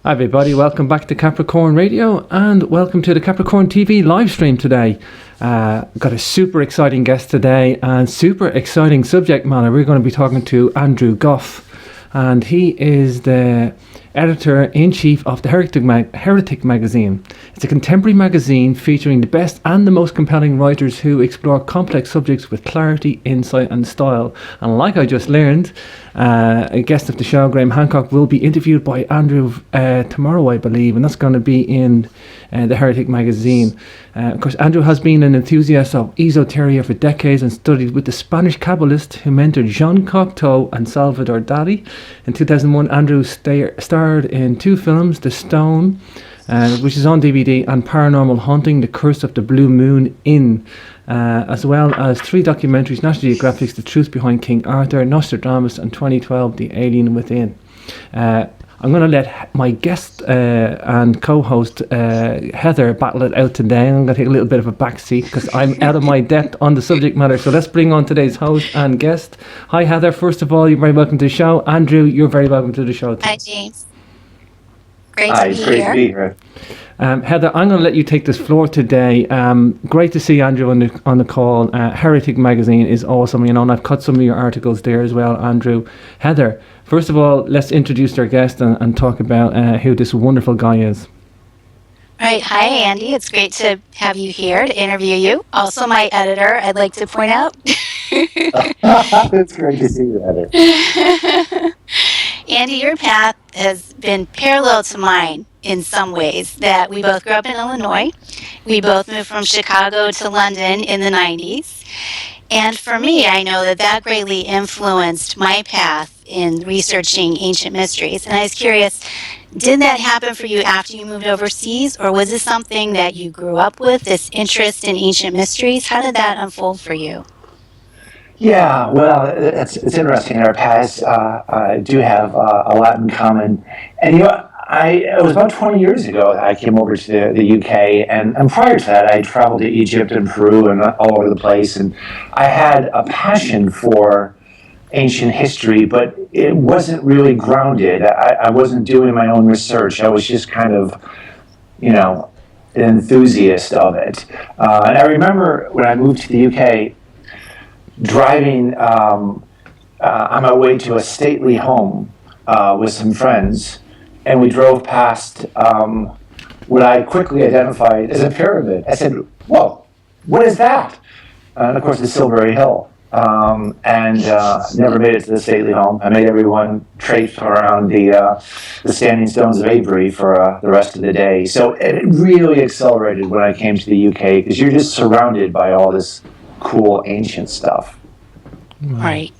Hi everybody, welcome back to Capricorn Radio and welcome to the Capricorn TV live stream today. Got a super exciting guest today and super exciting subject matter. We're going to be talking to Andrew Gough, and he is the editor-in-chief of the Heretic Magazine. It's a contemporary magazine featuring the best and the most compelling writers who explore complex subjects with clarity, insight and style. And like I just learned, a guest of the show, Graham Hancock, will be interviewed by Andrew tomorrow, I believe, and that's going to be in the Heretic Magazine. Of course, Andrew has been an enthusiast of esoteria for decades and studied with the Spanish Kabbalist who mentored Jean Cocteau and Salvador Dali. In 2001, Andrew starred in two films, The Stone, which is on DVD, and Paranormal Haunting, The Curse of the Blue Moon Inn, as well as three documentaries, National Geographic's The Truth Behind King Arthur, Nostradamus, and 2012, The Alien Within. I'm going to let my guest and co-host Heather battle it out today. I'm going to take a little bit of a back seat because I'm out of my depth on the subject matter. So let's bring on today's host and guest. Hi Heather, first of all, you're very welcome to the show. Andrew, you're very welcome to the show too. Hi James. Great to be here. Heather, I'm going to let you take this floor today. Great to see Andrew on the call. Heretic Magazine is awesome, and I've cut some of your articles there as well, Andrew. Heather, first of all, let's introduce our guest and talk about who this wonderful guy is. Right. Hi, Andy. It's great to have you here to interview you. Also, my editor, I'd like to point out. It's great to see you, Heather. Andy, your path has been parallel to mine in some ways, that we both grew up in Illinois. We both moved from Chicago to London in the 90s. And for me, I know that greatly influenced my path in researching ancient mysteries. And I was curious, did that happen for you after you moved overseas, or was this something that you grew up with, this interest in ancient mysteries? How did that unfold for you? Yeah, well, it's interesting. Our paths do have a lot in common. And it was about 20 years ago I came over to the UK, and prior to that I traveled to Egypt and Peru and all over the place, and I had a passion for ancient history, but it wasn't really grounded. I wasn't doing my own research. I was just kind of, an enthusiast of it. And I remember when I moved to the UK, driving on my way to a stately home with some friends, and we drove past what I quickly identified as a pyramid. I said, "Whoa, what is that?" And of course, it's Silbury Hill. And never made it to the stately home. I made everyone traipse around the standing stones of Avery for the rest of the day. So it really accelerated when I came to the UK, because you're just surrounded by all this cool ancient stuff. Right.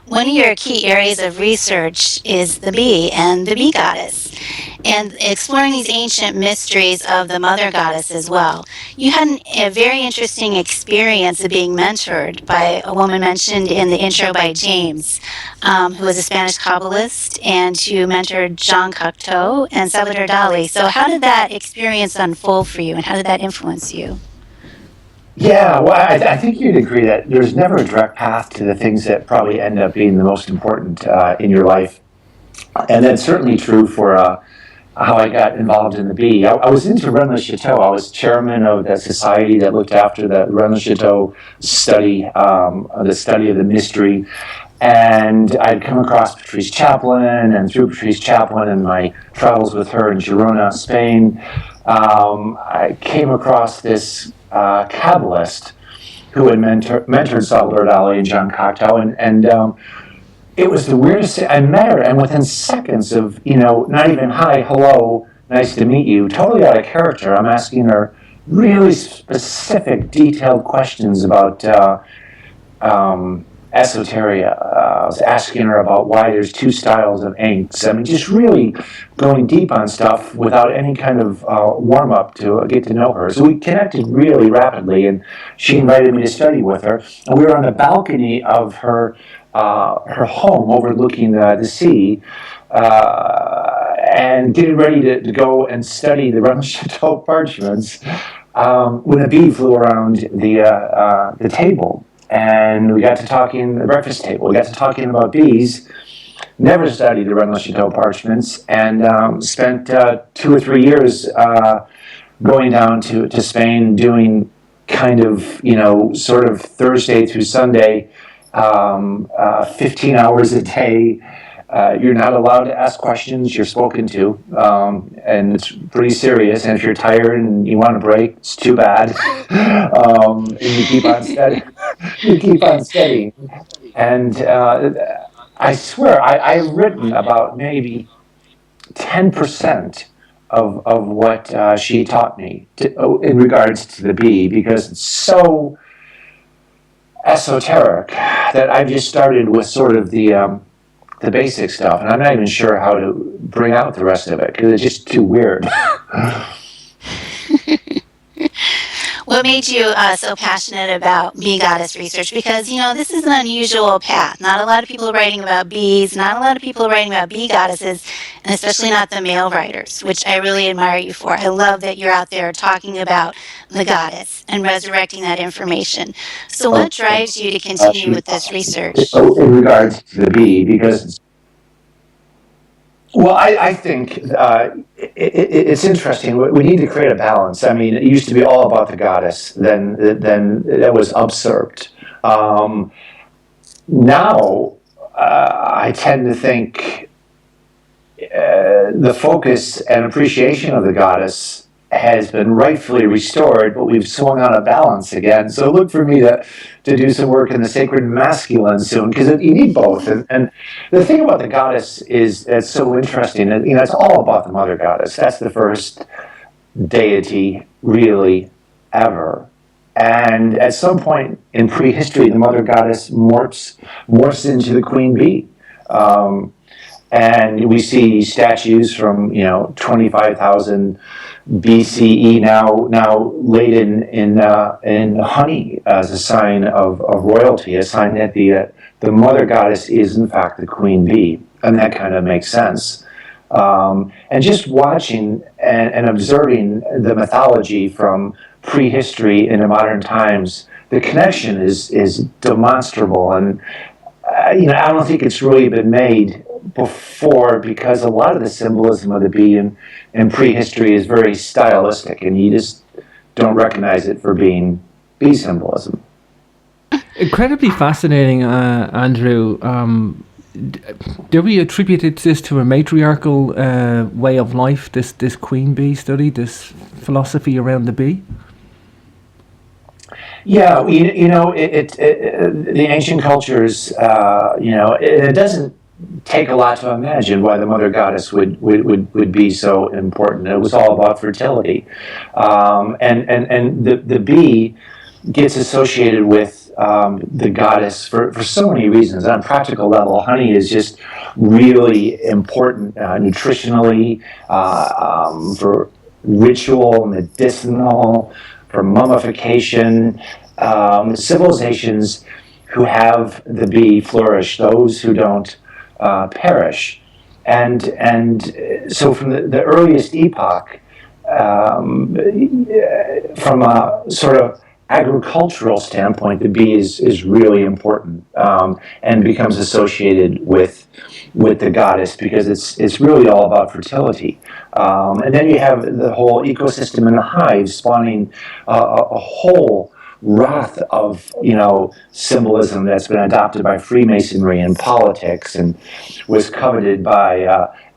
One of your key areas of research is the bee and the bee goddess, and exploring these ancient mysteries of the mother goddess as well. You had a very interesting experience of being mentored by a woman mentioned in the intro by James, who was a Spanish Kabbalist and who mentored Jean Cocteau and Salvador Dali. So how did that experience unfold for you, and how did that influence you? Yeah, well, I think you'd agree that there's never a direct path to the things that probably end up being the most important in your life. And that's certainly true for how I got involved in the bee. I was into Rennes-le-Chateau. I was chairman of the society that looked after the Rennes-le-Chateau study, the study of the mystery. And I'd come across Patrice Chaplin, and through Patrice Chaplin and my travels with her in Girona, Spain, I came across this Kabbalist who had mentored Salvador Dali and Jean Cocteau, and it was the weirdest thing. I met her, and within seconds of, not even hi, hello, nice to meet you, totally out of character, I'm asking her really specific, detailed questions about esoteria. I was asking her about why there's two styles of inks. I mean, just really going deep on stuff without any kind of warm-up to get to know her. So we connected really rapidly, and she invited me to study with her. And we were on the balcony of her home overlooking the sea, and getting ready to go and study the Rennes-le-Chateau parchments when a bee flew around the table. And we got to talking, the breakfast table, we got to talking about bees, never studied the Rennes Chateau parchments, and spent 2 or 3 years going down to Spain, doing kind of, sort of Thursday through Sunday, 15 hours a day. You're not allowed to ask questions, you're spoken to, and it's pretty serious. And if you're tired and you want a break, it's too bad. And you keep on studying. You keep on studying. And I swear, I've written about maybe 10% of what she taught me in regards to the bee, because it's so esoteric that I've just started with sort of the basic stuff, and I'm not even sure how to bring out the rest of it because it's just too weird. What made you so passionate about bee goddess research? Because, this is an unusual path. Not a lot of people are writing about bees, not a lot of people are writing about bee goddesses, and especially not the male writers, which I really admire you for. I love that you're out there talking about the goddess and resurrecting that information. So what drives you to continue with this research? In regards to the bee, because well, I think it's interesting. We need to create a balance. I mean, it used to be all about the goddess. Then that was usurped. Now, I tend to think the focus and appreciation of the goddess has been rightfully restored, but we've swung on a balance again. So look for me to do some work in the sacred masculine soon, because you need both. And the thing about the goddess is it's so interesting. It's all about the mother goddess. That's the first deity, really, ever. And at some point in prehistory, the mother goddess morphs into the queen bee. And we see statues from 25,000 BCE now laid in honey as a sign of royalty, a sign that the mother goddess is in fact the queen bee, and that kind of makes sense. And just watching and observing the mythology from prehistory into modern times, the connection is demonstrable, and I don't think it's really been made before, because a lot of the symbolism of the bee in prehistory is very stylistic, and you just don't recognize it for being bee symbolism. Incredibly fascinating, Andrew. Do we attribute this to a matriarchal way of life, this queen bee study, this philosophy around the bee? Yeah, the ancient cultures, it doesn't take a lot to imagine why the mother goddess would be so important. It was all about fertility, and the bee gets associated with the goddess for so many reasons. On a practical level, honey is just really important nutritionally, for ritual, medicinal, for mummification. Civilizations who have the bee flourish; those who don't perish. And so from the earliest epoch, from a sort of agricultural standpoint, the bee is really important, and becomes associated with the goddess, because it's really all about fertility. And then you have the whole ecosystem in the hive spawning a whole raft of symbolism that's been adopted by Freemasonry and politics, and was coveted by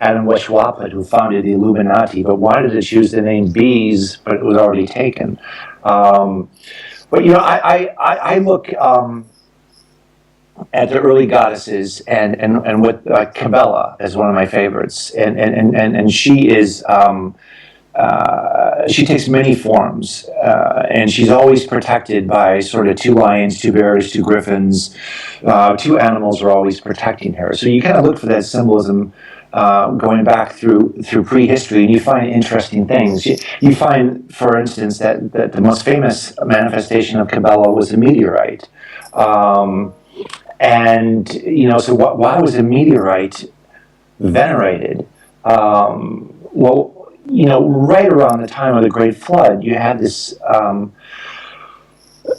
Adam Weishaupt, who founded the Illuminati, but wanted to choose the name bees, but it was already taken. But I look at the early goddesses, and with Cabela is one of my favorites, and she is. She takes many forms, and she's always protected by sort of two lions, two bears, two griffins. Two animals are always protecting her. So you kind of look for that symbolism going back through prehistory, and you find interesting things. You find, for instance, that the most famous manifestation of Cabela was a meteorite. And so why was a meteorite venerated? Right around the time of the Great Flood, you had this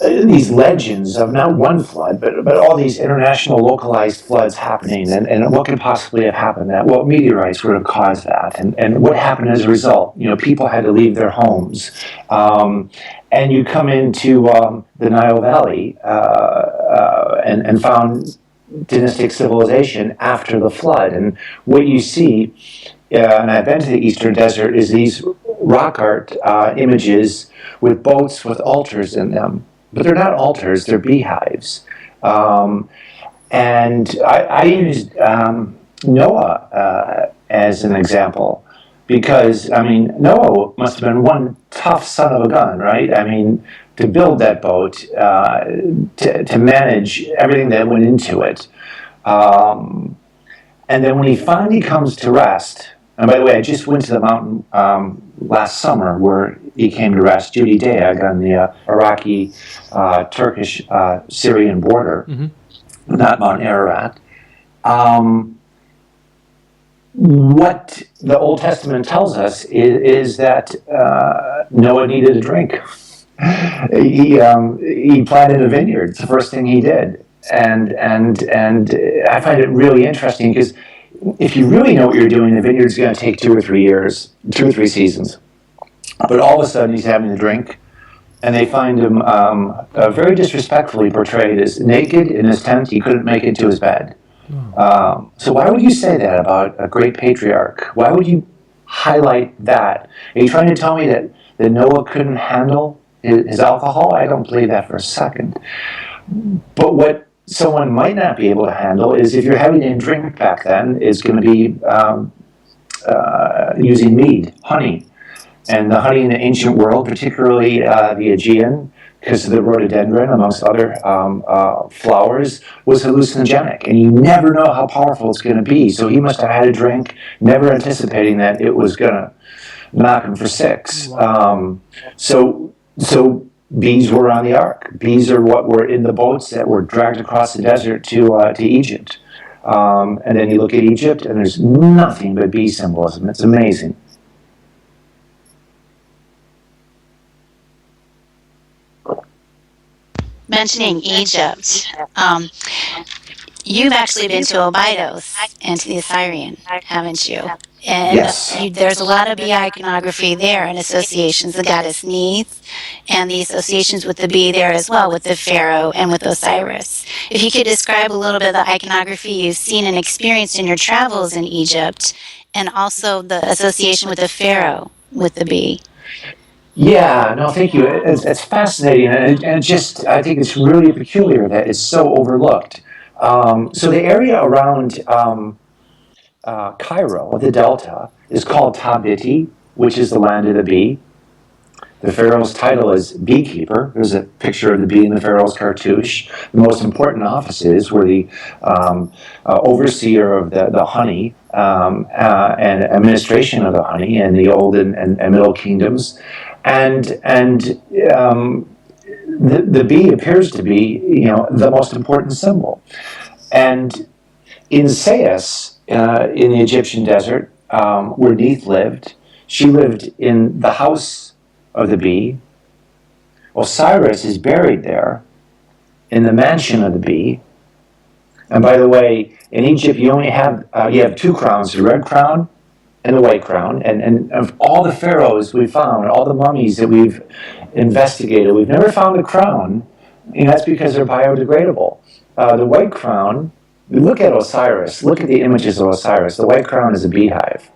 these legends of not one flood, but all these international localized floods happening, and what could possibly have happened. That, well, meteorites would have caused that, and what happened as a result. People had to leave their homes, and you come into the Nile Valley and found dynastic civilization after the flood, and what you see. And I've been to the Eastern Desert, is these rock art images with boats with altars in them. But they're not altars, they're beehives. And I used Noah as an example because, Noah must have been one tough son of a gun, right? To build that boat, to manage everything that went into it. And then when he finally comes to rest, and by the way, I just went to the mountain last summer where he came to rest, Judy Dayag, on the Iraqi, Turkish, Syrian border, not Mount Ararat. What the Old Testament tells us is that Noah needed a drink. He planted a vineyard. It's the first thing he did. And I find it really interesting because if you really know what you're doing, the vineyard's going to take 2 or 3 years, 2 or 3 seasons. But all of a sudden, he's having a drink, and they find him very disrespectfully portrayed as naked in his tent. He couldn't make it to his bed. So why would you say that about a great patriarch? Why would you highlight that? Are you trying to tell me that Noah couldn't handle his alcohol? I don't believe that for a second. But what someone might not be able to handle is if you're having a drink back then, is going to be using mead, honey. And the honey in the ancient world, particularly the Aegean, because of the rhododendron, amongst other flowers, was hallucinogenic. And you never know how powerful it's going to be. So he must have had a drink, never anticipating that it was going to knock him for 6. So bees were on the ark. Bees are what were in the boats that were dragged across the desert to Egypt. And then you look at Egypt, and there's nothing but bee symbolism. It's amazing. Mentioning Egypt, you've actually been to Abydos and to the Assyrian, haven't you? And Yes. there's a lot of bee iconography there and associations the goddess needs, and the associations with the bee there as well, with the pharaoh and with Osiris. If you could describe a little bit of the iconography you've seen and experienced in your travels in Egypt, and also the association with the pharaoh with the bee. Yeah, no, thank you. It's fascinating, and just I think it's really peculiar that it's so overlooked. So the area around Cairo, the Delta, is called Tabiti, which is the land of the bee. The pharaoh's title is beekeeper. There's a picture of the bee in the pharaoh's cartouche. The most important offices were the overseer of the honey and administration of the honey in the Old and Middle Kingdoms. And the bee appears to be, the most important symbol. And in Sais, in the Egyptian desert, where Neith lived, she lived in the house of the bee. Osiris is buried there in the mansion of the bee. And by the way, in Egypt, you only have you have 2 crowns: the red crown and the white crown. And of all the pharaohs we've found, all the mummies that we've investigated, we've never found a crown. And that's because they're biodegradable. The white crown, look at Osiris, look at the images of Osiris. The white crown is a beehive.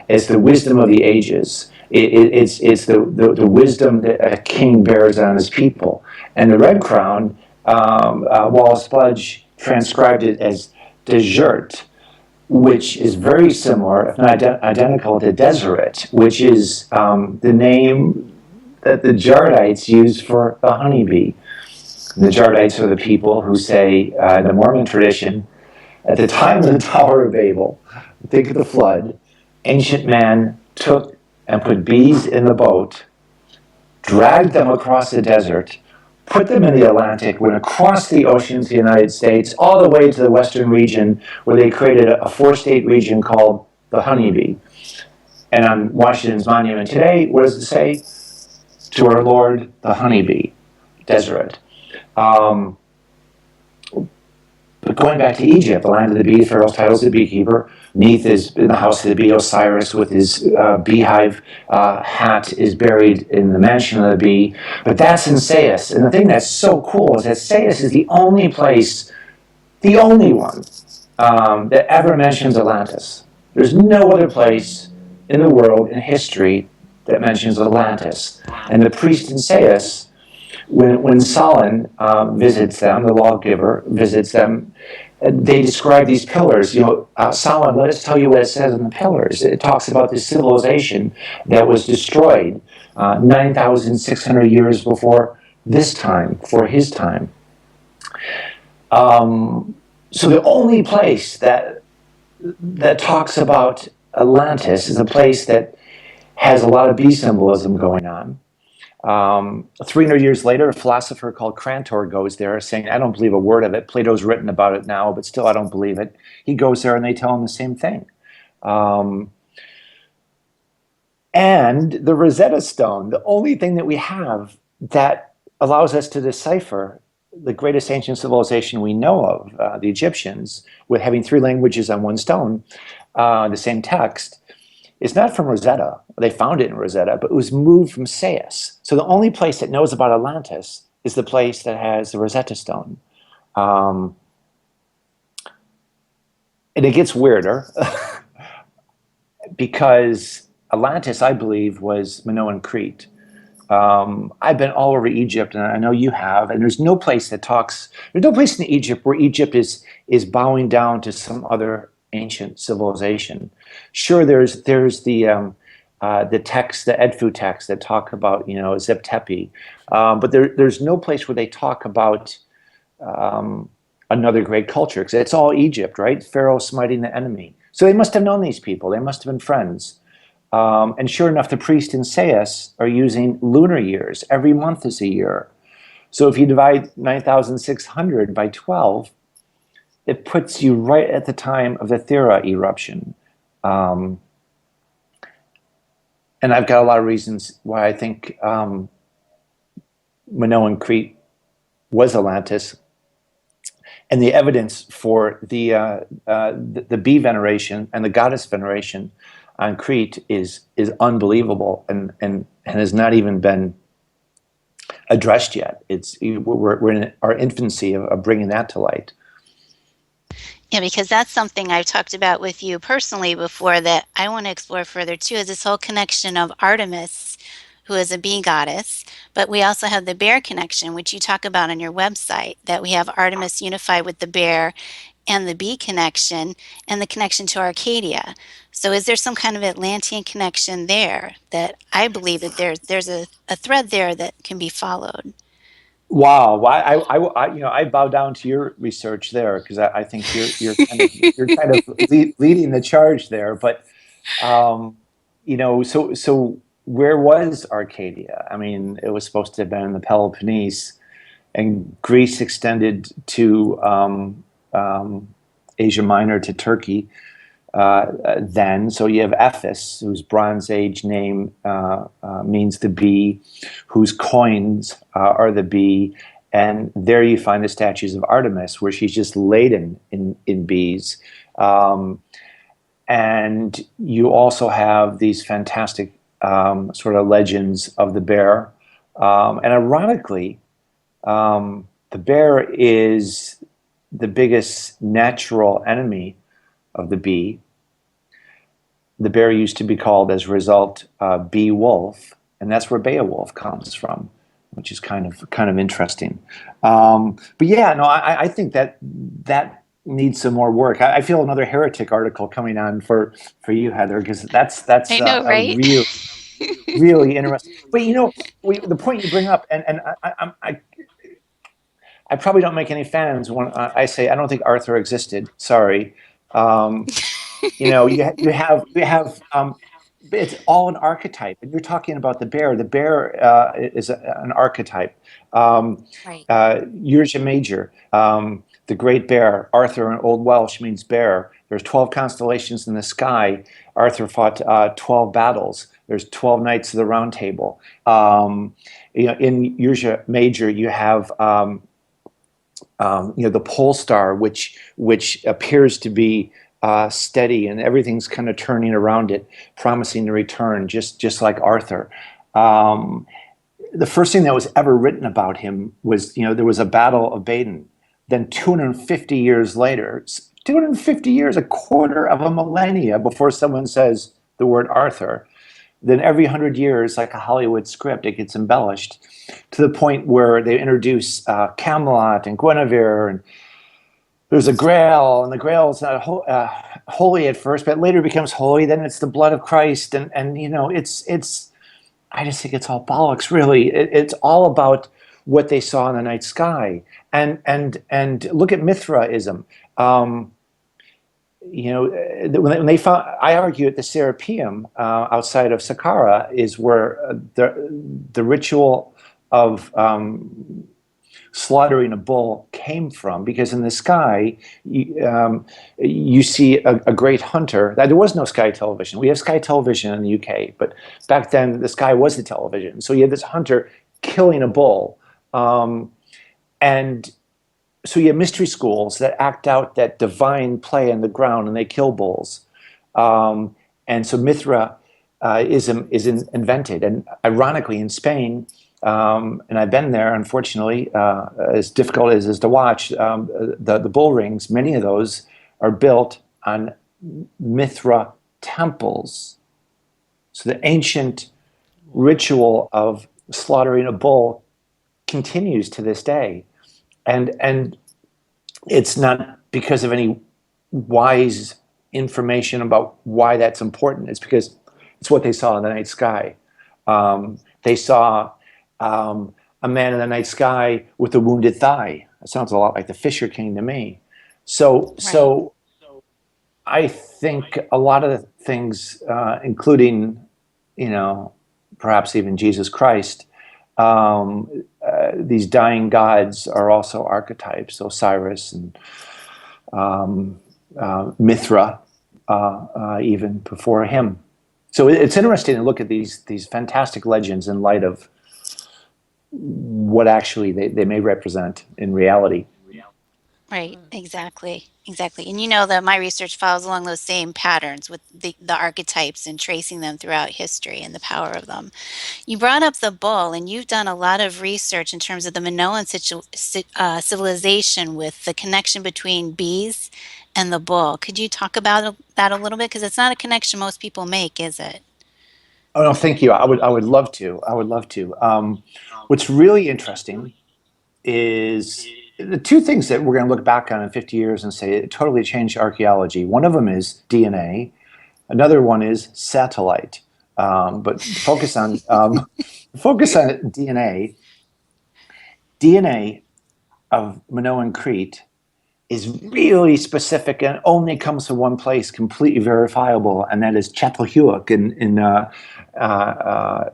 It's the wisdom of the ages. It's the wisdom that a king bears on his people. And the red crown, Wallace Budge transcribed it as desert, which is very similar, if not identical, to Deseret, which is the name that the Jardites use for the honeybee. The Jardites are the people who say, in the Mormon tradition, at the time of the Tower of Babel, think of the flood, ancient man took and put bees in the boat, dragged them across the desert, put them in the Atlantic, went across the oceans of the United States, all the way to the western region, where they created a 4-state region called the honeybee. And on Washington's monument today, what does it say? To our Lord, the honeybee. Deseret. But going back to Egypt, the land of the bee, Pharaoh's title is the beekeeper. Neith is in the house of the bee. Osiris, with his beehive hat, is buried in the mansion of the bee. But that's in Sais. And the thing that's so cool is that Sais is the only place, the only one, that ever mentions Atlantis. There's no other place in the world, in history, that mentions Atlantis. And the priest in Sais, when Salmon visits them, the lawgiver visits them, they describe these pillars. Salmon, let us tell you what it says in the pillars. It talks about this civilization that was destroyed 9,600 years before this time, before his time. So the only place that talks about Atlantis is a place that has a lot of bee symbolism going on. 300 years later, a philosopher called Crantor goes there saying, I don't believe a word of it. Plato's written about it now, but still I don't believe it. He goes there and they tell him the same thing. And the Rosetta Stone, the only thing that we have that allows us to decipher the greatest ancient civilization we know of, the Egyptians, with having 3 languages on one stone, the same text, it's not from Rosetta. They found it in Rosetta, but it was moved from Sais. So the only place that knows about Atlantis is the place that has the Rosetta Stone. And it gets weirder because Atlantis, I believe, was Minoan Crete. I've been all over Egypt, and I know you have, and there's no place in Egypt where Egypt is bowing down to some other ancient civilization. Sure, there's the text, the Edfu text that talk about Zep Tepi, but there's no place where they talk about another great culture, because it's all Egypt, right? Pharaoh smiting the enemy. So they must have known these people. They must have been friends. And sure enough, the priests in Sais are using lunar years. Every month is a year. So if you divide 9,600 by 12, it puts you right at the time of the Thera eruption. And I've got a lot of reasons why I think Minoan Crete was Atlantis. And the evidence for the bee veneration and the goddess veneration on Crete is unbelievable and has not even been addressed yet. We're in our infancy of bringing that to light. Yeah, because that's something I've talked about with you personally before that I want to explore further too, is this whole connection of Artemis, who is a bee goddess, but we also have the bear connection, which you talk about on your website, that we have Artemis unified with the bear and the bee connection and the connection to Arcadia. So is there some kind of Atlantean connection there that I believe that there's a thread there that can be followed? Wow, I bow down to your research there, because I think you're kind of leading the charge there. But so where was Arcadia? I mean, it was supposed to have been in the Peloponnese, and Greece extended to Asia Minor, to Turkey. Then, so you have Ephes, whose Bronze Age name means the bee, whose coins are the bee, and there you find the statues of Artemis, where she's just laden in bees. And you also have these fantastic sort of legends of the bear. And ironically, the bear is the biggest natural enemy of the bee. The bear used to be called, as a result, bee wolf, and that's where Beowulf comes from, which is kind of interesting. But yeah, no, I think that needs some more work. I feel another heretic article coming on for you, Heather, because that's I know, right? a real, really interesting. But the point you bring up, and I probably don't make any fans when I say I don't think Arthur existed. Sorry. You have it's all an archetype, and you're talking about the bear. The bear is an archetype. Right. Ursa Major, the Great Bear. Arthur in Old Welsh means bear. There's 12 constellations in the sky. Arthur fought 12 battles. There's 12 Knights of the Round Table. In Ursa Major, you have the pole star, which appears to be steady, and everything's kind of turning around it, promising to return, just like Arthur. The first thing that was ever written about him was, there was a Battle of Baden. Then 250 years later, 250 years, a quarter of a millennia before someone says the word Arthur, then every 100 years, like a Hollywood script, it gets embellished to the point where they introduce Camelot and Guinevere, and there's a Grail, and the Grail is not holy at first, but later becomes holy. Then it's the blood of Christ, and it's. I just think it's all bollocks, really. It's all about what they saw in the night sky, and look at Mithraism. When they found, I argue at the Serapeum outside of Saqqara is where the ritual of slaughtering a bull came from, because in the sky you see a great hunter. There was no sky television. We have sky television in the UK, but back then the sky was the television. So you had this hunter killing a bull, and so you have mystery schools that act out that divine play on the ground, and they kill bulls. And so Mithraism is invented. And ironically, in Spain, and I've been there, unfortunately, as difficult as it is to watch, the bull rings, many of those are built on Mithra temples. So the ancient ritual of slaughtering a bull continues to this day. And it's not because of any wise information about why that's important. It's because it's what they saw in the night sky. They saw a man in the night sky with a wounded thigh. It sounds a lot like the Fisher King to me. So I think a lot of the things, including, perhaps even Jesus Christ, these dying gods are also archetypes. Osiris and Mithra, even before him. So it's interesting to look at these fantastic legends in light of what actually they may represent in reality. Right, exactly. And that my research follows along those same patterns with the archetypes and tracing them throughout history and the power of them. You brought up the bull, and you've done a lot of research in terms of the Minoan civilization with the connection between bees and the bull. Could you talk about that a little bit? Because it's not a connection most people make, is it? Oh no, thank you. I would love to. What's really interesting is the two things that we're going to look back on in 50 years and say it totally changed archaeology. One of them is DNA. Another one is satellite. But focus on DNA. DNA of Minoan Crete is really specific and only comes from one place, completely verifiable, and that is Çatalhöyük in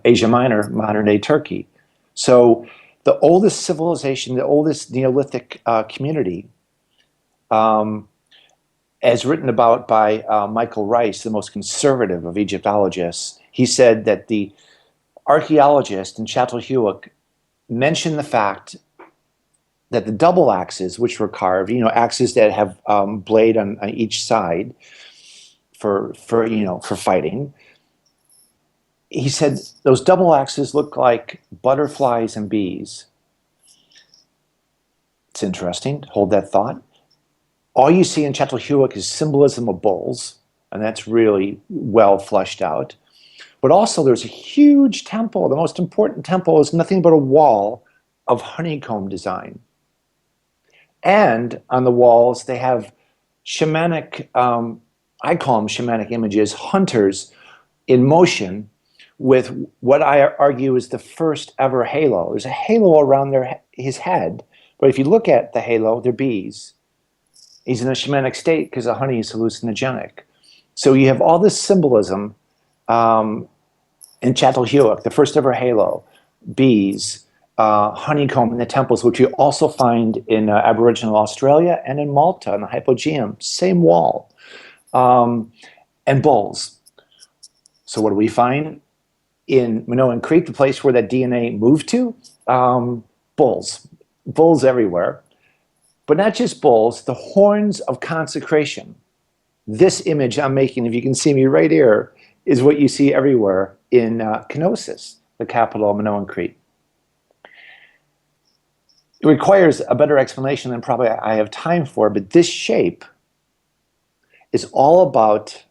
Asia Minor, modern-day Turkey. So the oldest civilization, the oldest Neolithic community, as written about by Michael Rice, the most conservative of Egyptologists, he said that the archaeologist in Çatalhöyük mentioned the fact that the double axes, which were carved, axes that have blade on each side for fighting. He said those double axes look like butterflies and bees. It's interesting. Hold that thought. All you see in Çatalhöyük is symbolism of bulls, and that's really well fleshed out. But also there's a huge temple. The most important temple is nothing but a wall of honeycomb design. And on the walls, they have shamanic, I call them shamanic images, hunters in motion with what I argue is the first ever halo. There's a halo around his head, but if you look at the halo, they're bees. He's in a shamanic state because the honey is hallucinogenic. So you have all this symbolism in Çatalhöyük, the first ever halo, bees, honeycomb in the temples, which you also find in Aboriginal Australia and in Malta, in the Hypogeum, same wall, and bulls. So what do we find? in Minoan Crete, the place where that DNA moved to, bulls everywhere. But not just bulls, the horns of consecration. This image I'm making, if you can see me right here, is what you see everywhere in Knossos, the capital of Minoan Crete. It requires a better explanation than probably I have time for, but this shape is all about,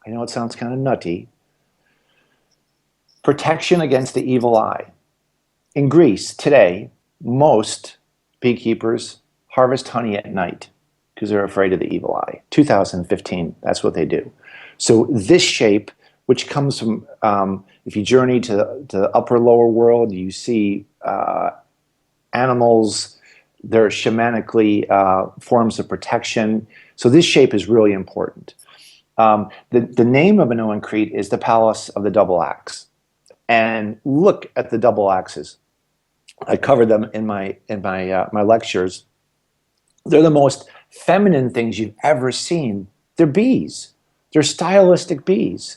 I know it sounds kind of nutty, protection against the evil eye. In Greece today, most beekeepers harvest honey at night because they're afraid of the evil eye. 2015, that's what they do. So this shape, which comes from, if you journey to the upper lower world, you see animals, they're shamanically forms of protection. So this shape is really important. The name of Minoan Crete is the Palace of the Double Axe. And look at the double axes. I cover them in my lectures. They're the most feminine things you've ever seen. They're bees. They're stylistic bees.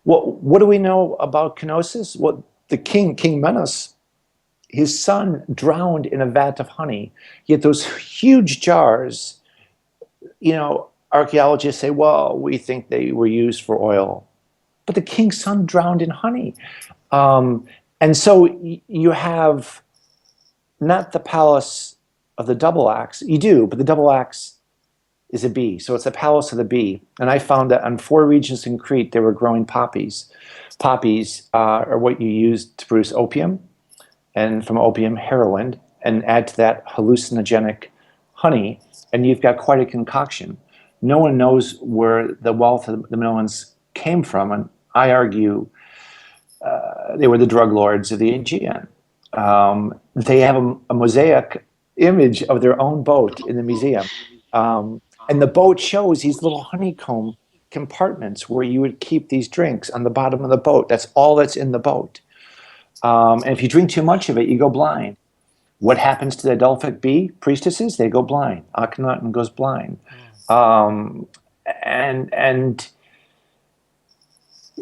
What do we know about Knossos? Well, the King Menos, his son drowned in a vat of honey. Yet those huge jars, archaeologists say, well, we think they were used for oil. But the king's son drowned in honey. And so you have not the palace of the double axe. You do, but the double axe is a bee. So it's the palace of the bee. And I found that on 4 regions in Crete, they were growing poppies. Poppies are what you use to produce opium, and from opium, heroin, and add to that hallucinogenic honey, and you've got quite a concoction. No one knows where the wealth of the Minoans came from, and I argue they were the drug lords of the Aegean. They have a mosaic image of their own boat in the museum. And the boat shows these little honeycomb compartments where you would keep these drinks on the bottom of the boat. That's all that's in the boat. And if you drink too much of it, you go blind. What happens to the Delphic bee priestesses? They go blind. Akhenaten goes blind. And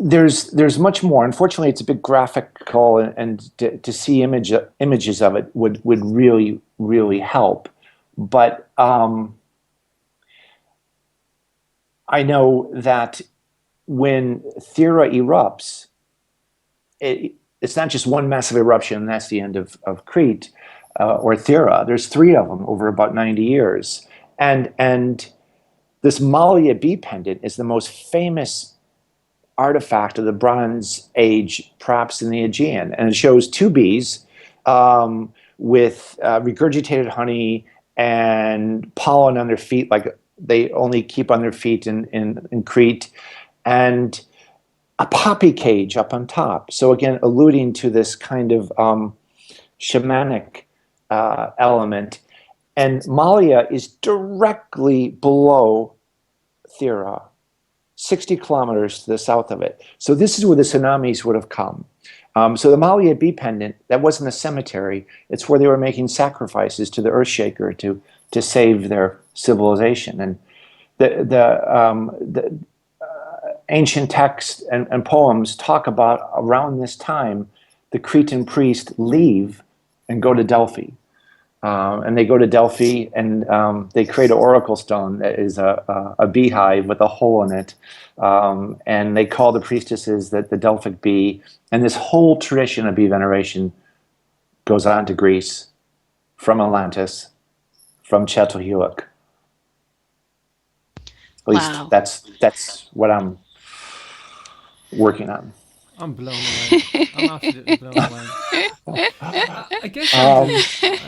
there's much more. Unfortunately, it's a big graphical, and to see images of it would really, really help. But I know that when Thera erupts, it's not just one massive eruption, and that's the end of Crete or Thera. There's 3 of them over about 90 years. And this Malia bee pendant is the most famous artifact of the Bronze Age, perhaps in the Aegean. And it shows 2 bees with regurgitated honey and pollen on their feet, like they only keep on their feet in Crete, and a poppy cage up on top. So again, alluding to this kind of shamanic element. And Malia is directly below Thera, 60 kilometers to the south of it. So this is where the tsunamis would have come. So the Malia bee pendant, that wasn't a cemetery. It's where they were making sacrifices to the Earthshaker to save their civilization. And the ancient texts and poems talk about around this time, the Cretan priests leave and go to Delphi. And they go to Delphi and they create an oracle stone that is a beehive with a hole in it. And they call the priestesses the Delphic bee. And this whole tradition of bee veneration goes on to Greece, from Atlantis, from Çatalhöyük. At least that's what I'm working on. I'm blown away. I'm absolutely blown away. I guess I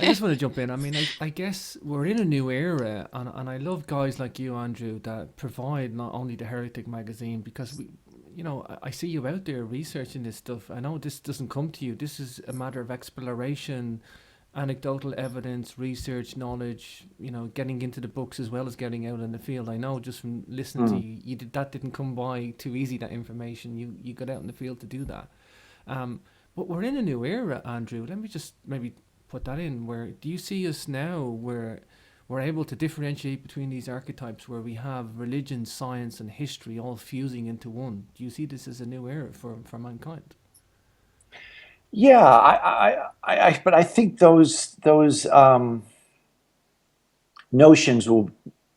just want to jump in. I mean, I guess we're in a new era, and I love guys like you, Andrew, that provide not only the Heretic Magazine, because I see you out there researching this stuff. I know this doesn't come to you. This is a matter of exploration, anecdotal evidence, research, knowledge, getting into the books as well as getting out in the field. I know just from listening to you, that didn't come by too easy, that information. You got out in the field to do that. But we're in a new era, Andrew. Let me just maybe put that in. Where do you see us now where we're able to differentiate between these archetypes, where we have religion, science and history all fusing into one? Do you see this as a new era for mankind? Yeah, but I think those notions will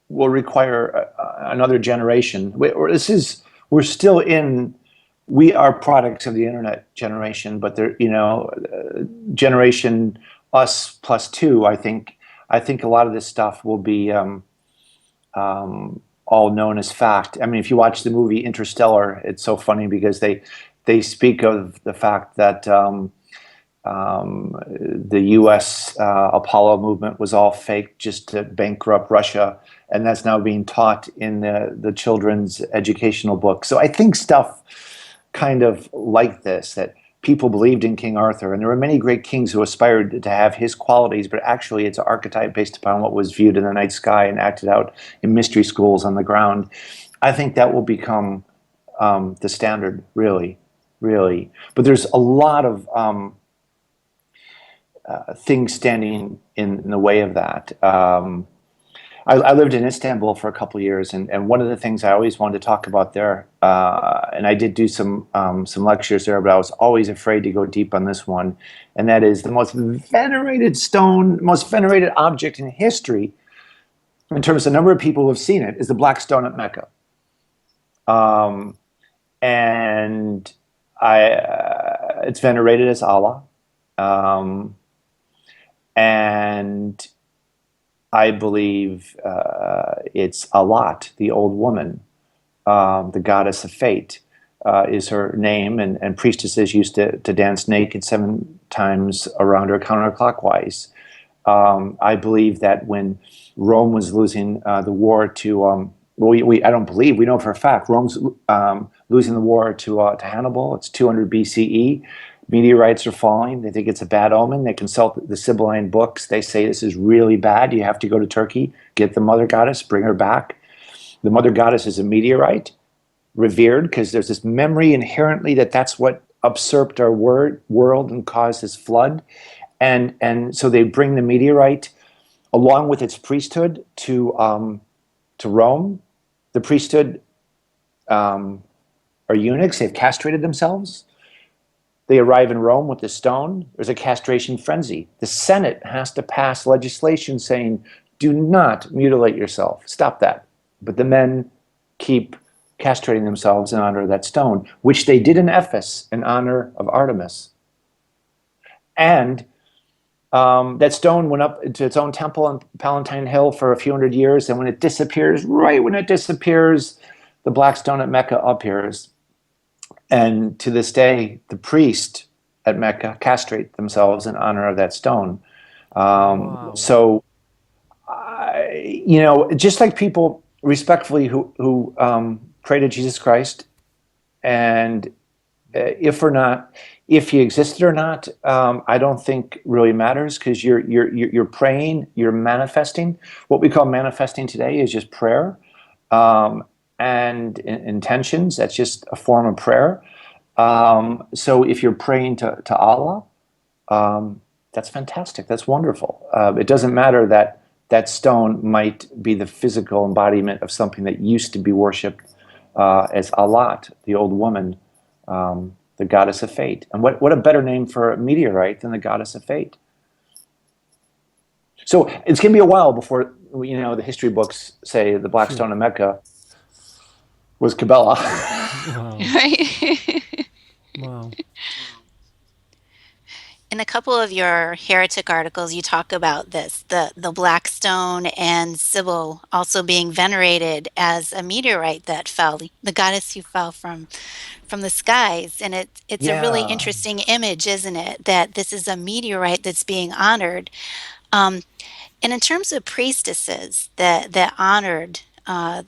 require another generation. We're still in. We are products of the internet generation, but there, generation us plus two. I think a lot of this stuff will be all known as fact. I mean, if you watch the movie Interstellar, it's so funny because they speak of the fact that the U.S. Apollo movement was all fake just to bankrupt Russia, and that's now being taught in the children's educational book. So I think stuff kind of like this, that people believed in King Arthur, and there were many great kings who aspired to have his qualities, but actually it's an archetype based upon what was viewed in the night sky and acted out in mystery schools on the ground. I think that will become the standard, really, really. But there's a lot of things standing in the way of that. I lived in Istanbul for a couple of years, and one of the things I always wanted to talk about there, and I did do some lectures there, but I was always afraid to go deep on this one, and that is the most venerated stone, most venerated object in history, in terms of the number of people who have seen it, is the Black Stone at Mecca. And it's venerated as Allah. And I believe it's Alat, the old woman, the goddess of fate, is her name, and priestesses used to dance naked 7 times around her counterclockwise. I believe that when Rome was losing the war to, I don't believe, we know for a fact, Rome's losing the war to Hannibal. It's 200 BCE. Meteorites are falling. They think it's a bad omen. They consult the Sibylline books. They say this is really bad. You have to go to Turkey, get the mother goddess, bring her back. The mother goddess is a meteorite, revered, because there's this memory inherently that that's what usurped our world and caused this flood. And so they bring the meteorite along with its priesthood to Rome. The priesthood are eunuchs. They've castrated themselves. They arrive in Rome with the stone. There's a castration frenzy. The Senate has to pass legislation saying, do not mutilate yourself. Stop that. But the men keep castrating themselves in honor of that stone, which they did in Ephesus in honor of Artemis. And that stone went up into its own temple on Palatine Hill for a few hundred years. And when it disappears, the Black Stone at Mecca appears. And to this day, the priest at Mecca castrate themselves in honor of that stone. Wow. So, just like people respectfully who pray to Jesus Christ, and if he existed or not, I don't think really matters, because you're praying, you're manifesting. What we call manifesting today is just prayer. And intentions, that's just a form of prayer. So if you're praying to Allah, that's fantastic. That's wonderful. It doesn't matter that that stone might be the physical embodiment of something that used to be worshipped as Alat, the old woman, the goddess of fate. And what a better name for a meteorite than the goddess of fate? So it's going to be a while before the history books say the Black Stone of Mecca was Cabela. Wow. Right? Wow. In a couple of your heretic articles, you talk about this, the Black Stone and Sybil also being venerated as a meteorite that fell, the goddess who fell from the skies. And it's a really Yeah. interesting image, isn't it? That this is a meteorite that's being honored. And in terms of priestesses that honored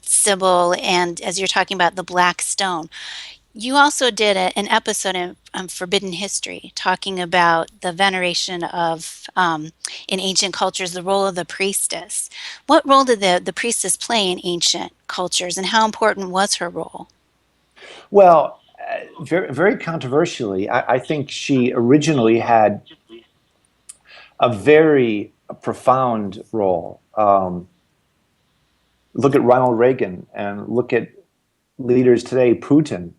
Sybil, and as you're talking about the Black Stone, you also did an episode in Forbidden History talking about the veneration of, in ancient cultures, the role of the priestess. What role did the priestess play in ancient cultures, and how important was her role? Well, very, very controversially, I think she originally had a very profound role. Look at Ronald Reagan and look at leaders today, Putin.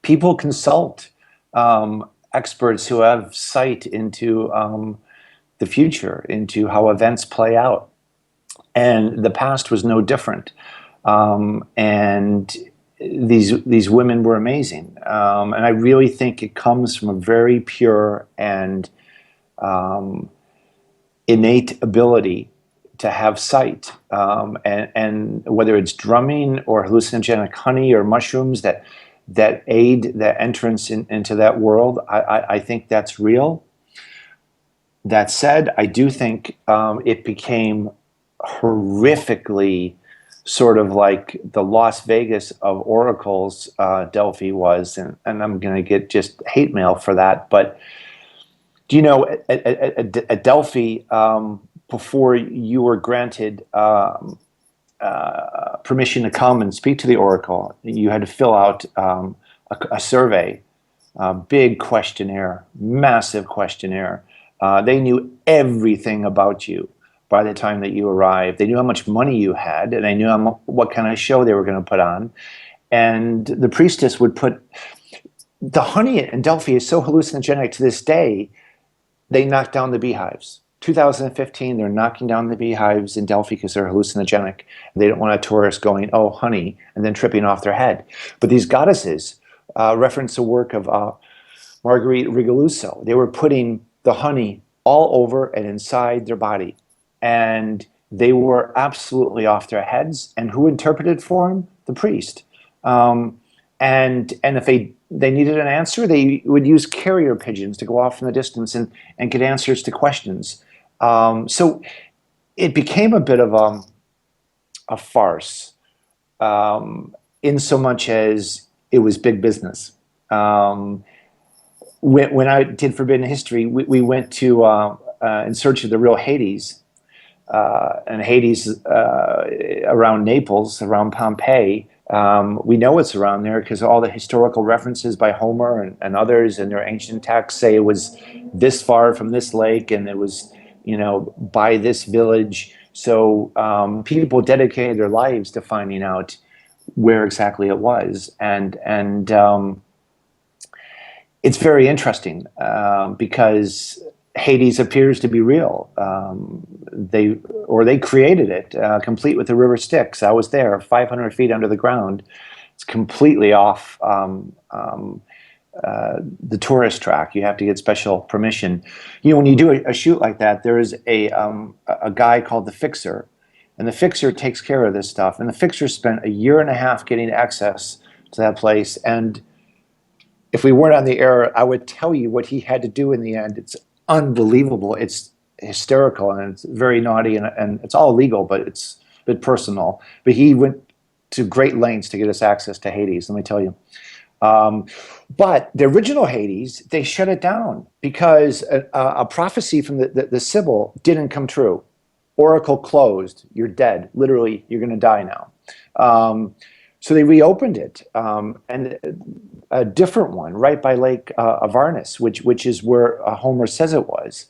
People consult experts who have sight into the future, into how events play out. And the past was no different. And these women were amazing. And I really think it comes from a very pure and innate ability to have sight. And whether it's drumming or hallucinogenic honey or mushrooms that aid the entrance into that world, I think that's real. That said, I do think it became horrifically sort of like the Las Vegas of oracles, Delphi was, and I'm going to get just hate mail for that. But do you know, at Delphi, before you were granted permission to come and speak to the oracle, you had to fill out a survey, a big questionnaire, massive questionnaire. They knew everything about you by the time that you arrived. They knew how much money you had, and they knew what kind of show they were going to put on. And the priestess would put the honey in Delphi is so hallucinogenic to this day. They knocked down the beehives. 2015, they're knocking down the beehives in Delphi because they're hallucinogenic. They don't want a tourist going, oh, honey, and then tripping off their head. But these goddesses reference the work of Marguerite Rigoluso. They were putting the honey all over and inside their body. And they were absolutely off their heads. And who interpreted for them? The priest. And if they needed an answer, they would use carrier pigeons to go off in the distance and get answers to questions. So it became a bit of a farce, in so much as it was big business. When I did Forbidden History, we went to in search of the real Hades, and Hades around Naples, around Pompeii. We know it's around there because all the historical references by Homer and others in their ancient texts say it was this far from this lake and it was, by this village. So people dedicated their lives to finding out where exactly it was. And it's very interesting because Hades appears to be real. They created it, complete with the river Styx. I was there, 500 feet under the ground. It's completely off the tourist track. You have to get special permission. When you do a shoot like that, there is a guy called the Fixer, and the Fixer takes care of this stuff. And the Fixer spent a year and a half getting access to that place. And if we weren't on the air, I would tell you what he had to do in the end. It's unbelievable. It's hysterical, and it's very naughty, and it's all legal, but it's a bit personal. But he went to great lengths to get us access to Hades, let me tell you. But the original Hades, they shut it down because a prophecy from the Sibyl didn't come true. Oracle closed. You're dead. Literally, you're going to die now. So they reopened it, and a different one right by Lake Artemis, which is where Homer says it was,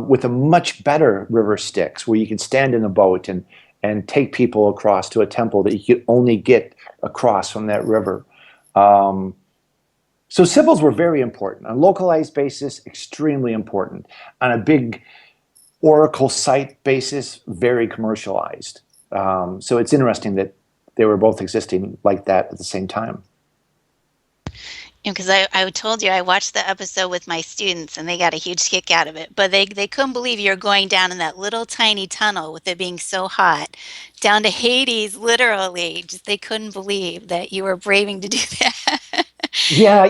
with a much better river Styx, where you can stand in a boat and take people across to a temple that you could only get across from that river. So Sibyls were very important. On a localized basis, extremely important. On a big oracle site basis, very commercialized. So it's interesting that they were both existing like that at the same time. Because I told you I watched the episode with my students and they got a huge kick out of it. But they couldn't believe you're going down in that little tiny tunnel with it being so hot, down to Hades, literally. Just they couldn't believe that you were braving to do that. Yeah,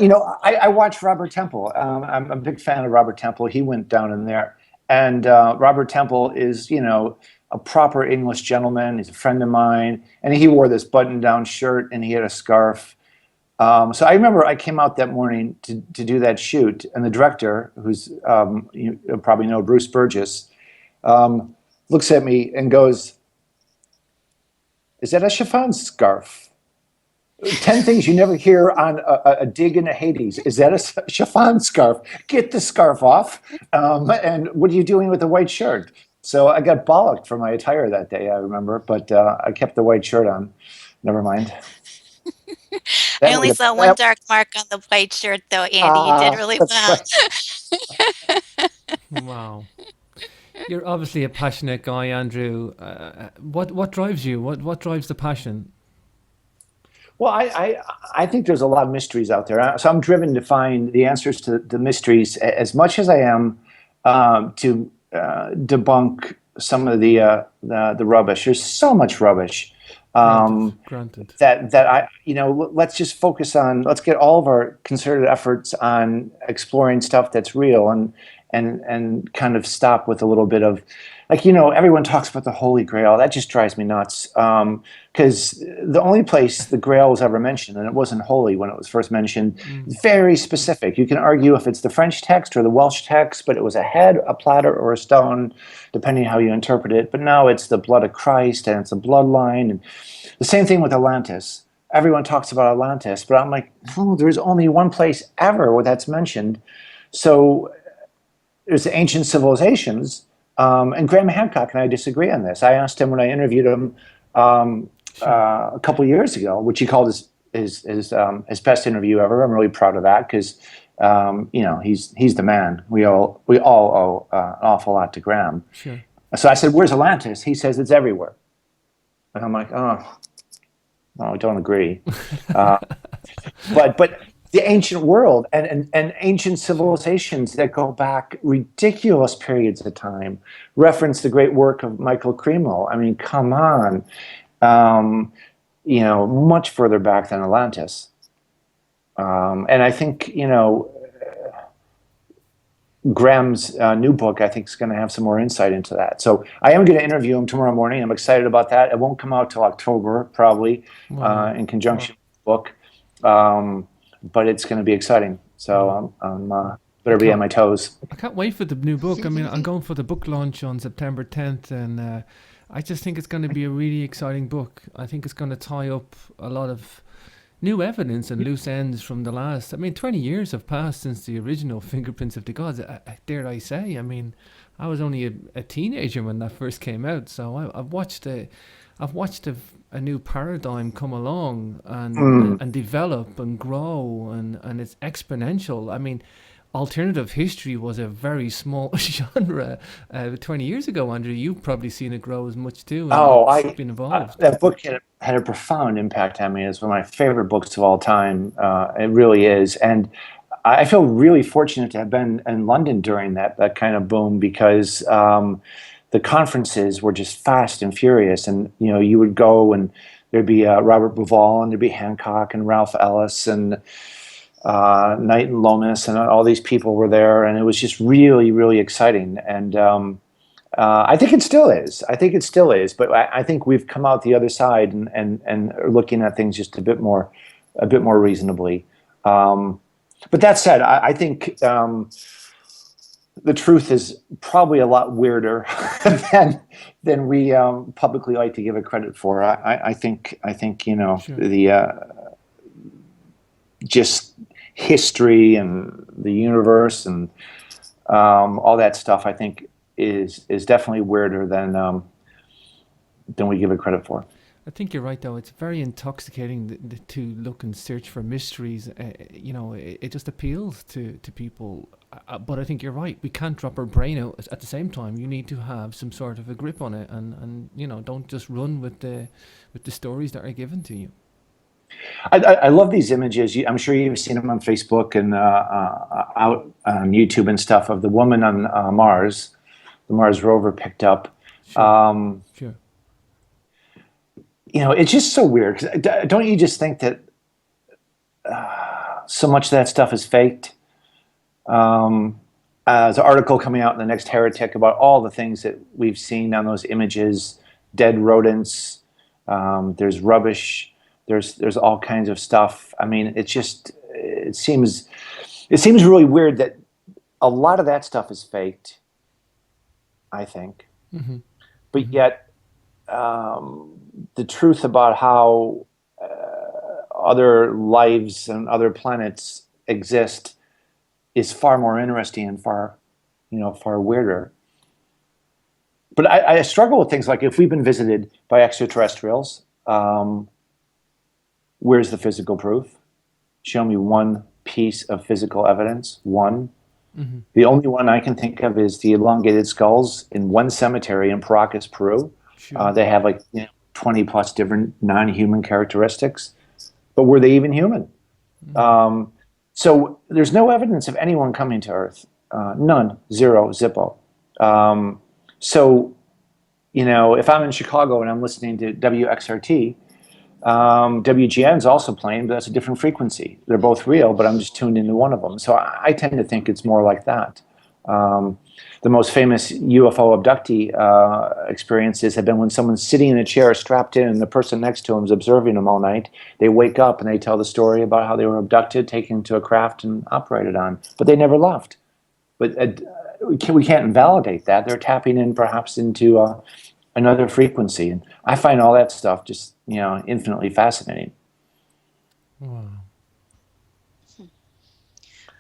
I watched Robert Temple. I'm a big fan of Robert Temple. He went down in there. And Robert Temple is, a proper English gentleman. He's a friend of mine. And he wore this button-down shirt and he had a scarf. So I remember I came out that morning to do that shoot, and the director, who's you probably know, Bruce Burgess, looks at me and goes, "Is that a chiffon scarf? 10 things you never hear on a dig into Hades. Is that a chiffon scarf? Get the scarf off. And what are you doing with the white shirt?" So I got bollocked for my attire that day, I remember, but I kept the white shirt on. Never mind. I That would only have saw one that. dark mark on the white shirt, though, Andy. You did really That's well. right. Wow. You're obviously a passionate guy, Andrew. What drives you? What drives the passion? Well, I think there's a lot of mysteries out there. So I'm driven to find the answers to the mysteries as much as I am to debunk some of the rubbish. There's so much rubbish Granted, um, granted. that let's just focus on, let's get all of our concerted efforts on exploring stuff that's real, and kind of stop with a little bit of, like, everyone talks about the Holy Grail. That just drives me nuts. Because the only place the Grail was ever mentioned, and it wasn't holy when it was first mentioned, Mm. very specific. You can argue if it's the French text or the Welsh text, but it was a head, a platter, or a stone, depending how you interpret it. But now it's the blood of Christ, and it's a bloodline. And the same thing with Atlantis. Everyone talks about Atlantis, but I'm like, oh, there's only one place ever where that's mentioned. So there's ancient civilizations, and Graham Hancock and I disagree on this. I asked him when I interviewed him Sure. a couple of years ago, which he called his best interview ever. I'm really proud of that because he's the man. We all owe an awful lot to Graham. Sure. So I said, "Where's Atlantis?" He says it's everywhere, and I'm like, "Oh, no, I don't agree." Uh, but the ancient world and ancient Sure. civilizations that go back ridiculous periods of time reference the great work of Michael Cremo. I mean, come on, um, much further back than Atlantis. And I think, Graham's new book, I think, is going to have some more insight into that. So I am going to interview him tomorrow morning. I'm excited about that. It won't come out till October, probably, Wow. in conjunction with the book. But it's going to be exciting. So Wow. I'm I better be on can't. my toes. I can't wait for the new book. I mean, I'm going for the book launch on September 10th, and I just think it's going to be a really exciting book. I think it's going to tie up a lot of new evidence and loose ends from the last. I mean, 20 years have passed since the original Fingerprints of the Gods. Dare I say? I mean, I was only a teenager when that first came out, so I've watched a new paradigm come along Mm. and develop and grow, and it's exponential. I mean, alternative history was a very small genre 20 years ago, Andrew. You've probably seen it grow as much too, and Oh, it's been evolved. that book had a profound impact on me. It's one of my favorite books of all time. It really is, and I feel really fortunate to have been in London during that kind of boom because the conferences were just fast and furious, and you would go and there'd be Robert Bauval, and there'd be Hancock and Ralph Ellis and Knight and Lomas, and all these people were there, and it was just really, really exciting. And I think it still is. I think it still is. But I think we've come out the other side and are looking at things just a bit more reasonably. But that said, I think the truth is probably a lot weirder than we publicly like to give it credit for. I think Sure. the just history and the universe and all that stuff, I think is definitely weirder than we give it credit for. I think you're right, though. It's very intoxicating to look and search for mysteries. It just appeals to people. But I think you're right. We can't drop our brain out at the same time. You need to have some sort of a grip on it, and don't just run with the stories that are given to you. I love these images. I'm sure you've seen them on Facebook and out on YouTube and stuff of the woman on Mars, the Mars rover picked up. Sure, Um, sure. it's just so weird. 'Cause don't you just think that so much of that stuff is faked? There's an article coming out in the next Heretic about all the things that we've seen on those images: dead rodents. There's rubbish. There's all kinds of stuff. I mean, it seems really weird that a lot of that stuff is faked, I think, Hmm. but Hmm. yet the truth about how other lives and other planets exist is far more interesting and far weirder. But I struggle with things like if we've been visited by extraterrestrials. Where's the physical proof? Show me one piece of physical evidence. One. Mm-hmm. The only one I can think of is the elongated skulls in one cemetery in Paracas, Peru. Sure. They have 20 plus different non-human characteristics, but were they even human? So there's no evidence of anyone coming to Earth. None. Zero. Zippo. So, if I'm in Chicago and I'm listening to WXRT, WGN is also playing, but that's a different frequency. They're both real, but I'm just tuned into one of them. So I tend to think it's more like that. The most famous UFO abductee experiences have been when someone's sitting in a chair strapped in and the person next to them is observing them all night. They wake up and they tell the story about how they were abducted, taken to a craft and operated on, but they never left. But we can't invalidate that. They're tapping in perhaps into another frequency. And I find all that stuff just, infinitely fascinating. Wow.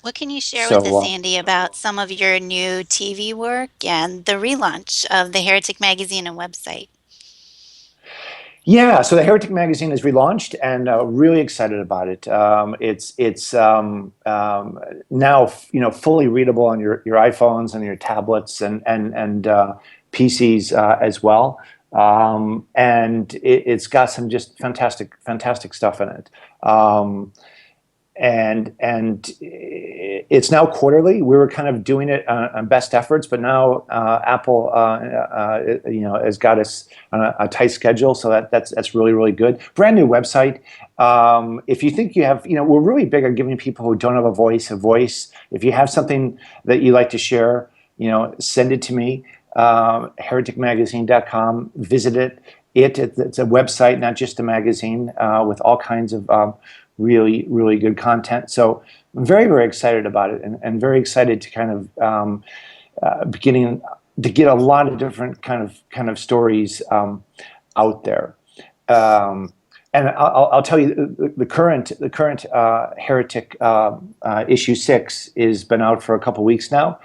What can you share with us, So, Andy, about some of your new TV work and the relaunch of the Heretic Magazine and website? yeah, so the Heretic Magazine is relaunched, and really excited about it. It's now fully readable on your iPhones and your tablets and PCs as well. And it's got some just fantastic stuff in it. And it's now quarterly. We were kind of doing it on best efforts, but now Apple, has got us on a tight schedule, so that's really good. Brand new website. If you think you have, we're really big on giving people who don't have a voice. If you have something that you like to share, send it to me. Hereticmagazine.com. Visit it. It's a website, not just a magazine, with all kinds of really good content. So I'm very excited about it, and very excited to kind of beginning to get a lot of different kind of stories out there. And I'll tell you, the current Heretic issue 6 has been out for a couple weeks now.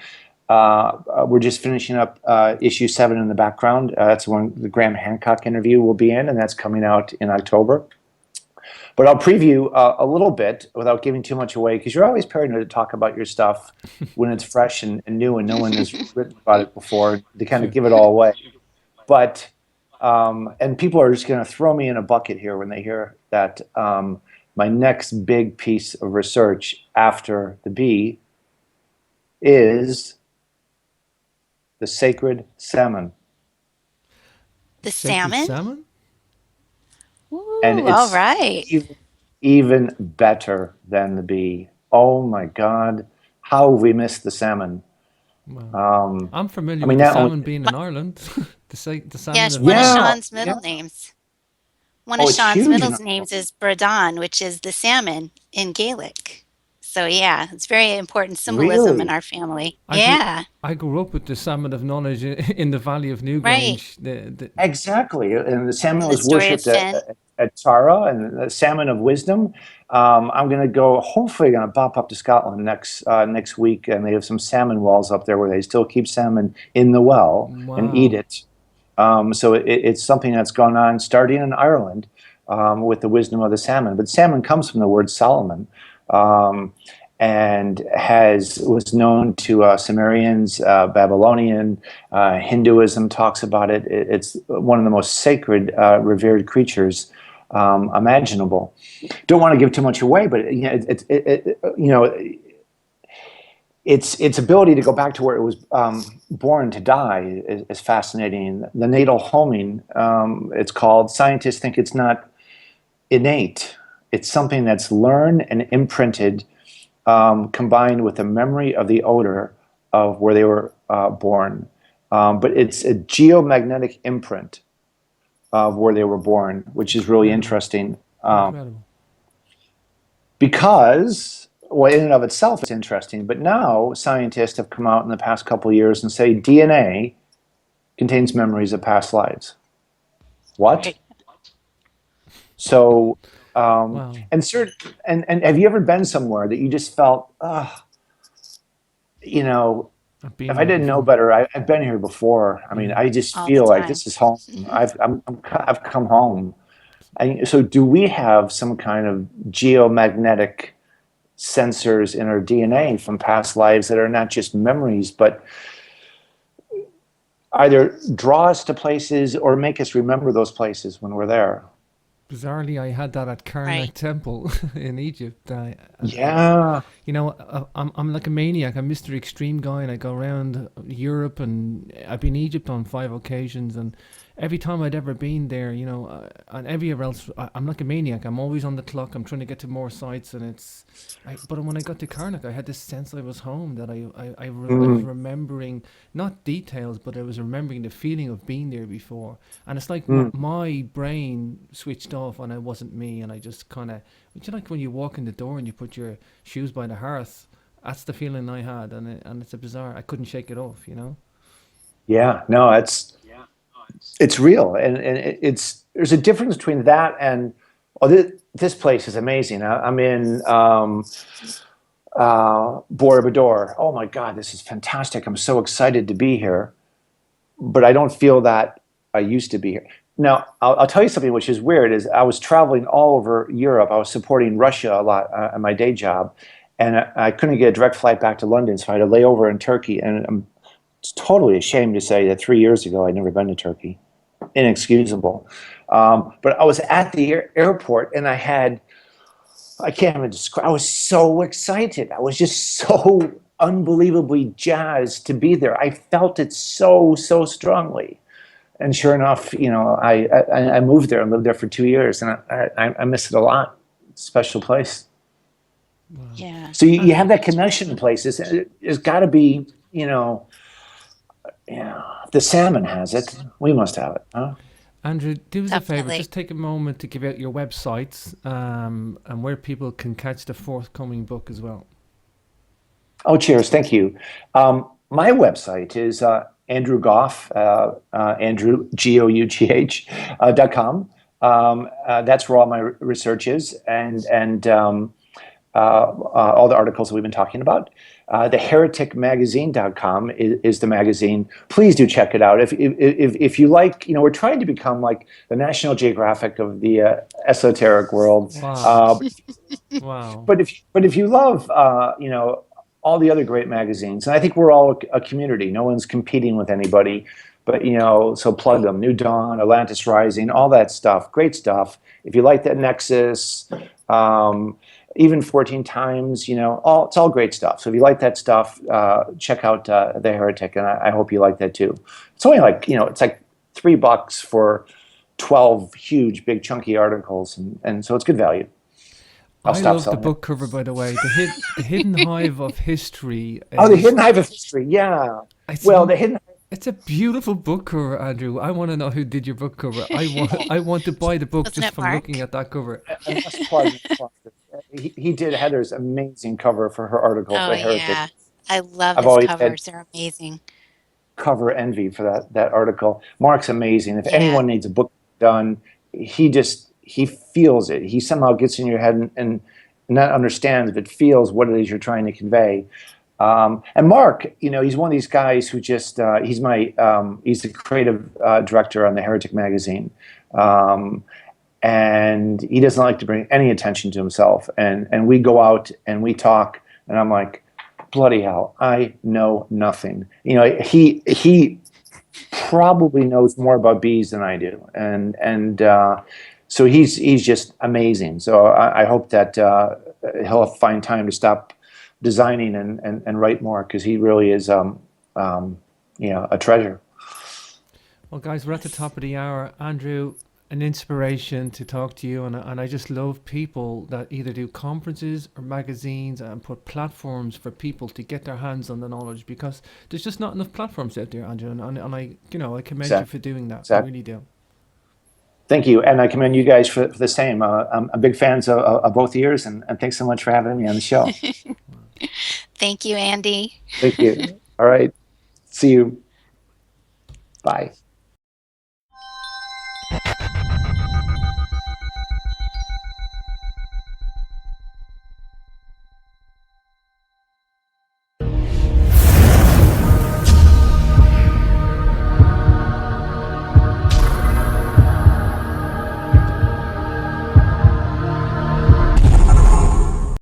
We're just finishing up issue 7 in the background. That's when the Graham Hancock interview will be in, and that's coming out in October. But I'll preview a little bit without giving too much away, because you're always paranoid to talk about your stuff when it's fresh and new and no one has written about it before, to kind of give it all away. But, and people are just going to throw me in a bucket here when they hear that my next big piece of research after the bee is the sacred salmon. The Sacred salmon? salmon? Ooh, And it's all right. even better than the bee. Oh my God, how have we missed the salmon? Wow. I'm familiar I with mean, the not only, salmon being in Ireland. the Yeah, salmon of one of Ireland. yeah, Sean's yeah. middle names. One Oh, of it's Sean's huge in middle Ireland. names is Bradan, which is the salmon in Gaelic. So yeah, it's very important symbolism in Really? our family. I grew Yeah, I grew up with the salmon of knowledge in the Valley of right. Newgrange. The Exactly. And the salmon And the was story of worshipped Finn. at Tara, and the salmon of wisdom. I'm going to hopefully going to pop up to Scotland next week, and they have some salmon wells up there where they still keep salmon in the well and eat wow. it. So it's something that's gone on starting in Ireland, with the wisdom of the salmon. But salmon comes from the word Solomon, um, and was known to Sumerians, Babylonian, Hinduism talks about it. It's one of the most sacred, revered creatures imaginable. Don't want to give too much away, but its ability to go back to where it was born to die is fascinating. The natal homing, it's called. Scientists think it's not innate. It's something that's learned and imprinted, combined with the memory of the odor of where they were born. But it's a geomagnetic imprint of where they were born, which is really Incredible. interesting. Incredible. Because, well, in and of itself, it's interesting. But now scientists have come out in the past couple of years and say DNA contains memories of past lives. What? Right. So, Wow. and have you ever been somewhere that you just felt, you know, I've been if I here didn't know before. better, I've been here before. I mean, Yeah. I just All the feel like time. this is home. I've come home. And so do we have some kind of geomagnetic sensors in our DNA from past lives that are not just memories, but either draw us to places or make us remember those places when we're there? Bizarrely, I had that at Karnak Right. Temple in Egypt. Yeah. I'm like a maniac. I'm Mr. Extreme guy, and I go around Europe, and I've been in Egypt on 5 occasions, and every time I'd ever been there, and everywhere else, I'm like a maniac. I'm always on the clock. I'm trying to get to more sites, and but when I got to Karnak, I had this sense I was home. That I was remembering not details, but I was remembering the feeling of being there before. And it's like my brain switched off, and I wasn't me, and I just kind of. It's like when you walk in the door and you put your shoes by the hearth. That's the feeling I had, and it's a bizarre. I couldn't shake it off. Yeah. No, it's real, and it's there's a difference between that and this place is amazing. I'm in Borobudur. Oh my God, this is fantastic! I'm so excited to be here, but I don't feel that I used to be here. Now, I'll tell you something which is weird. Is I was traveling all over Europe. I was supporting Russia a lot at my day job, and I couldn't get a direct flight back to London, so I had to lay over in Turkey. And I'm totally ashamed to say that 3 years ago I'd never been to Turkey. Inexcusable. But I was at the airport, and I can't even describe. I was so excited. I was just so unbelievably jazzed to be there. I felt it so strongly. And sure enough, I moved there and lived there for 2 years, and I miss it a lot. Special place. Wow. Yeah. So you have that connection in places. It's got to be, yeah. If the Salmon has it, we must have it, huh? Andrew, do us a favor. Definitely. Just take a moment to give out your websites and where people can catch the forthcoming book as well. Oh, cheers. Thank you. My website is Andrew Gough, Andrew, Gough, .com. That's where all my research is, and all the articles that we've been talking about. The Heretic Magazine.com is the magazine. Please do check it out. If you like, we're trying to become like the National Geographic of the esoteric world. Wow. Wow. But if you love, all the other great magazines, and I think we're all a community. No one's competing with anybody. But so plug them. New Dawn, Atlantis Rising, all that stuff. Great stuff. If you like that Nexus, even 14 times, it's all great stuff. So if you like that stuff, check out the Heretic, and I hope you like that too. It's only like it's like $3 for 12 huge, big, chunky articles, and so it's good value. I'll I stop love the selling it. book cover, by the way. The Hidden Hive of History. Oh, the Hidden Hive of History. Yeah. It's Well, the Hidden. it's a beautiful book cover, Andrew. I want to know who did your book cover. I want to buy the book Wasn't just it from Mark? looking at that cover. I must plug. He did Heather's amazing cover for her article for Oh the Heretic. yeah. I love I've his always had covers. They're amazing. cover envy for that article. Mark's amazing. If Yeah. anyone needs a book done, he feels it. He somehow gets in your head and not understands, but feels what it is you're trying to convey. And Mark, he's one of these guys who just he's the creative director on the Heretic Magazine. And he doesn't like to bring any attention to himself. And we go out and we talk, and I'm like, bloody hell, I know nothing. He probably knows more about bees than I do, and so he's just amazing. So I hope that he'll find time to stop designing and write more, because he really is a treasure. Well, guys, we're at the top of the hour. Andrew, an inspiration to talk to you, and I just love people that either do conferences or magazines and put platforms for people to get their hands on the knowledge, because there's just not enough platforms out there, Andrew, and I I commend you for doing that. I Exactly. really do. Thank you, and I commend you guys for the same. I'm big fans of both ears, and thanks so much for having me on the show. Thank you, Andy. Thank you. All right, see you. Bye.